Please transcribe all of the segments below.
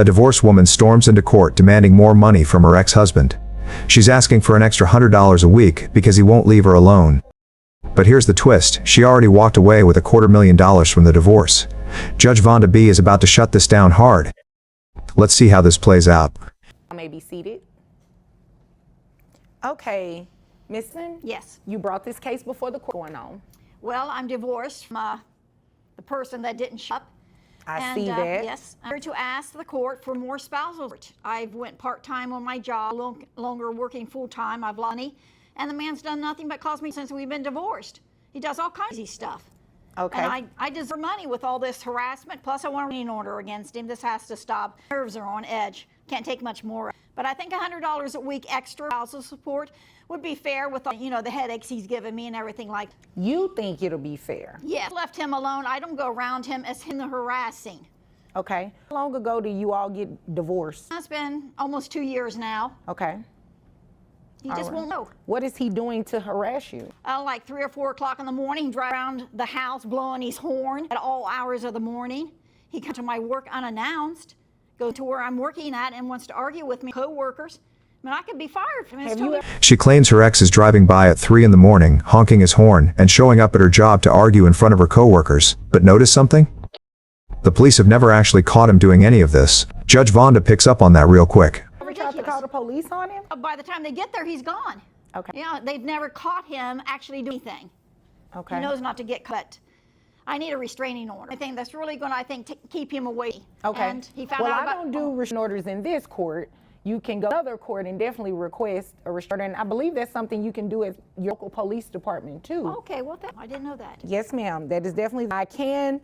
A divorced woman storms into court demanding more money from her ex-husband. She's asking for an extra $100 a week because he won't leave her alone. But here's the twist, she already walked away with $250,000 from the divorce. Judge Vonda B is about to shut this down hard. Let's see how this plays out. I may be seated. Okay, Miss Lynn? Yes. You brought this case before the court going on. Well, I'm divorced from the person that didn't show up. I see that. Yes. I'm here to ask the court for more spousal support. I've went part-time on my job, longer working full-time. I've lost money, and the man's done nothing but cause me since we've been divorced. He does all kinds of stuff. Okay. And I deserve money with all this harassment, plus I want a restraining order against him. This has to stop. Nerves are on edge. Can't take much more. But I think $100 a week extra spousal support would be fair with, the headaches he's given me and everything like that. You think it'll be fair? Yes. Left him alone. I don't go around him as him the harassing. Okay. How long ago did you all get divorced? It's been almost 2 years now. Okay. He just won't know. What is he doing to harass you? Like 3 or 4 o'clock in the morning, drive around the house blowing his horn at all hours of the morning. He comes to my work unannounced, goes to where I'm working at and wants to argue with me, co-workers. I mean, I could be fired from his. She claims her ex is driving by at 3 in the morning, honking his horn, and showing up at her job to argue in front of her co-workers. But notice something? The police have never actually caught him doing any of this. Judge Vonda picks up on that real quick. Ever tried to call the police on him? By the time they get there, he's gone. Okay. Yeah, they've never caught him actually doing anything. Okay. He knows not to get cut. I need a restraining order. I think that's really going to, keep him away. Okay. And he found well, out I don't do restraining orders in this court. You can go to another court and definitely request a restraining order. And I believe that's something you can do at your local police department too. Okay, well, I didn't know that. Yes, ma'am. That is definitely, I can,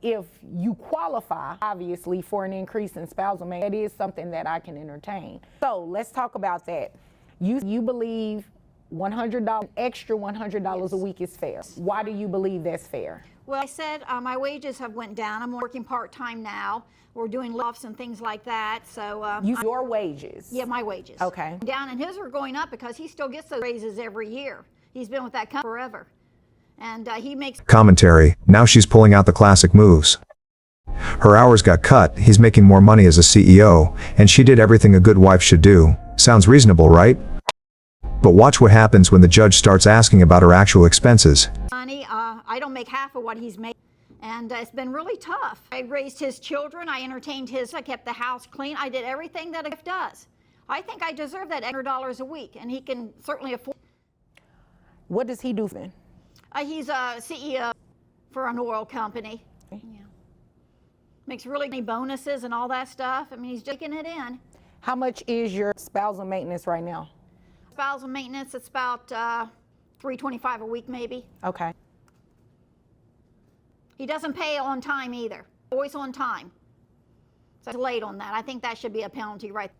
if you qualify, obviously, for an increase in spousal maintenance, that is something that I can entertain. So let's talk about that. You believe $100, extra $100 a week is fair. Why do you believe that's fair? Well, I said my wages have went down. I'm working part-time now. We're doing lofts and things like that. So your wages? Yeah, my wages. Okay. Down, and his are going up because he still gets those raises every year. He's been with that company forever. And he makes commentary. Now she's pulling out the classic moves. Her hours got cut, he's making more money as a CEO, and she did everything a good wife should do. Sounds reasonable, right? But watch what happens when the judge starts asking about her actual expenses. money. I don't make half of what he's made. And it's been really tough. I raised his children. I entertained I kept the house clean. I did everything that a wife does. I think I deserve that $100 a week, and he can certainly afford. What does he do then? He's a CEO for an oil company. Okay. Yeah. Makes really good bonuses and all that stuff. I mean, he's taking it in. How much is your spousal maintenance right now? Spousal maintenance, it's about $325 a week, maybe. Okay. He doesn't pay on time either. Always on time. So it's late on that. I think that should be a penalty right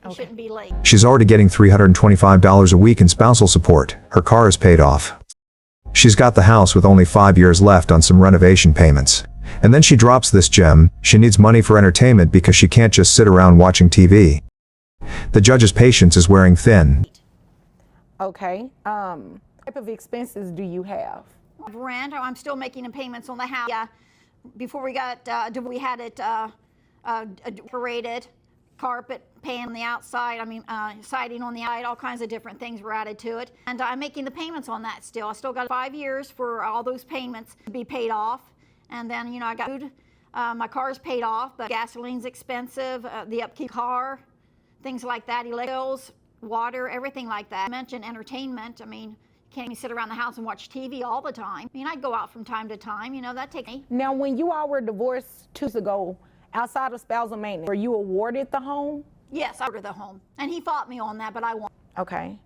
there. He shouldn't be late. She's already getting $325 a week in spousal support. Her car is paid off. She's got the house with only 5 years left on some renovation payments. And then she drops this gem. She needs money for entertainment because she can't just sit around watching TV. The judge's patience is wearing thin. Okay. What type of expenses do you have? Rent. I'm still making the payments on the house. Before we got, we had it decorated, carpet, paint on the outside. I mean, siding on the outside. All kinds of different things were added to it, and I'm making the payments on that still. I still got 5 years for all those payments to be paid off, and then I got food. My car's paid off, but gasoline's expensive. The upkeep car, things like that, electric bills, water, everything like that. I mentioned entertainment. I mean, can't even sit around the house and watch TV all the time. I mean, I go out from time to time, that takes me. Now, when you all were divorced 2 years ago, outside of spousal maintenance, were you awarded the home? Yes, I ordered the home. And he fought me on that, but I won. Okay.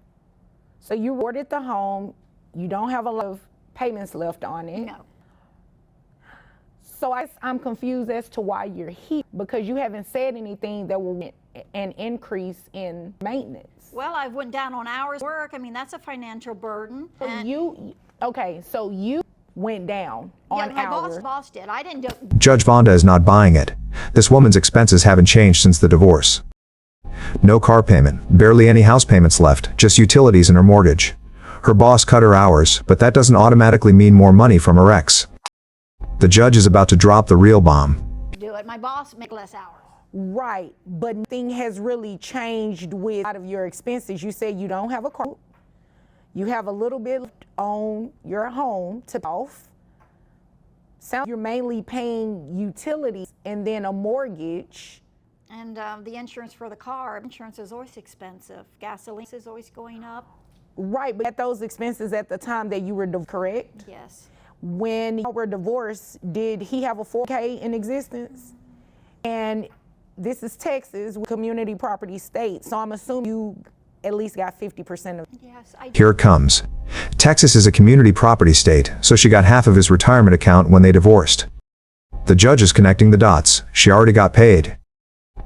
So you awarded the home, you don't have a lot of payments left on it. No. So I'm confused as to why you're here, because you haven't said anything that will an increase in maintenance. Well, I went down on hours of work. I mean, that's a financial burden. So you went down on my hours. boss did. I didn't do. Judge Vonda is not buying it. This woman's expenses haven't changed since the divorce. No car payment, barely any house payments left, just utilities and her mortgage. Her boss cut her hours, but that doesn't automatically mean more money from her ex. The judge is about to drop the real bomb. Do it. My boss make less hours. Right, but nothing has really changed with out of your expenses. You said you don't have a car. You have a little bit on your home to pay off. Sounds you're mainly paying utilities and then a mortgage. And the insurance for the car. Insurance is always expensive. Gasoline is always going up. Right, but at those expenses at the time that you were correct? Yes. When you were divorced, did he have a 4K in existence? And this is Texas, community property state, so I'm assuming you at least got 50% of it. Yes, I Here it comes. Texas is a community property state, so she got half of his retirement account when they divorced. The judge is connecting the dots. She already got paid.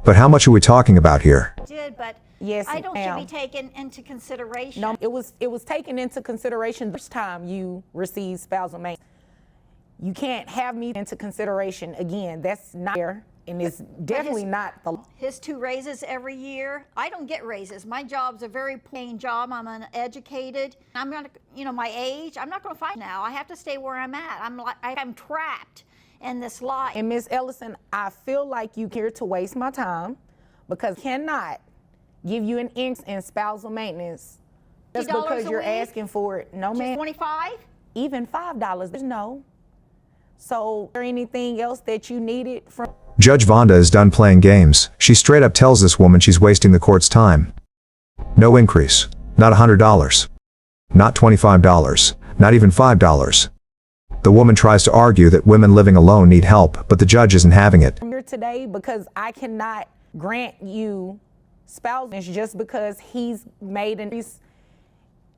But how much are we talking about here? did, but Yes, I don't ma'am. should be taken into consideration. No, it was taken into consideration the first time you received spousal maintenance. You can't have me into consideration again. That's not fair, and it's definitely not the. His 2 raises every year. I don't get raises. My job's a very paying job. I'm uneducated. I'm not, my age. I'm not going to find now. I have to stay where I'm at. I'm trapped in this life. And Miss Ellison, I feel like you here to waste my time because I cannot give you an increase in spousal maintenance just $50 because a you're week? asking for it. No, Just ma'am. 25? Even $5, there's no. So, is there anything else that you needed from? Judge Vonda is done playing games. She straight up tells this woman she's wasting the court's time. No increase. Not $100. Not $25. Not even $5. The woman tries to argue that women living alone need help, but the judge isn't having it. Here today because I cannot grant you spousal maintenance just because he's made an increase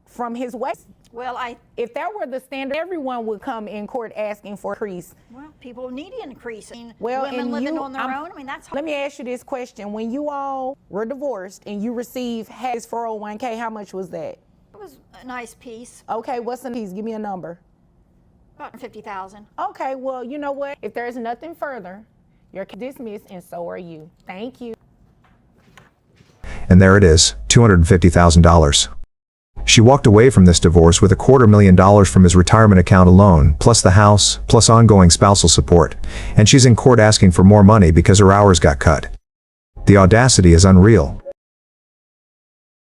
from his waist. Well, If that were the standard, everyone would come in court asking for increase. people need an increase. I mean, Well, women and living you- on their I'm- own. I mean, that's Let me ask you this question. When you all were divorced and you received his 401k, how much was that? it was a nice piece, Okay, what's the piece? Give me a number. about 50,000. Okay, well, you know what? If there's nothing further, you're dismissed and so are you. Thank you. And there it is, $250,000. She walked away from this divorce with $250,000 from his retirement account alone, plus the house, plus ongoing spousal support. And she's in court asking for more money because her hours got cut. The audacity is unreal.